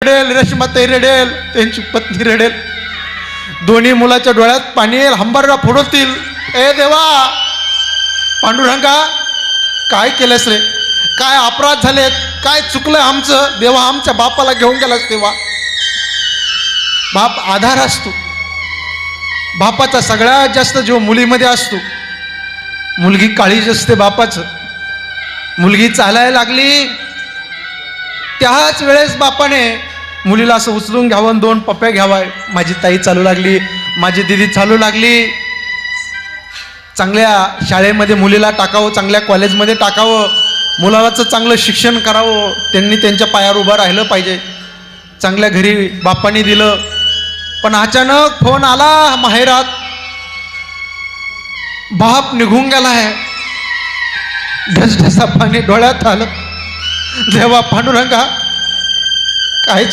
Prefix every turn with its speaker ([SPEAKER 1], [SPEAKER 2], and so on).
[SPEAKER 1] रडेल, रेशमाताई रडेल, त्यांची पत्नी रडेल, दोन्ही मुलाच्या डोळ्यात पाणी येईल, हंबरडा फोडवतील. ए देवा, पांडुरंगा काय केलंस रे, काय अपराध झालेत, काय चुकलं आमचं देवा, आमच्या बापाला घेऊन गेलास तेव्हा. बाप आधार असतो, बापाचा सगळ्यात जास्त जीव मुलीमध्ये असतो. मुलगी काळीज असते बापाचं. मुलगी चालायला लागली त्याच वेळेस बापाने मुलीला असं उचलून घ्यावं, 2 पप्प्या घ्यावा. माझी ताई चालू लागली, माझी दिदी चालू लागली. चांगल्या शाळेमध्ये मुलीला टाकावं, चांगल्या कॉलेजमध्ये टाकावं, मुलाचं चांगलं शिक्षण करावं, त्यांनी त्यांच्या पायावर उभं राहिलं पाहिजे. चांगल्या घरी बापाने दिलं. पण अचानक फोन आला माहेरात, बाप निघून गेलाय. ढसढसा पाणी डोळ्यात आलं. देवा पांडुरंगा काय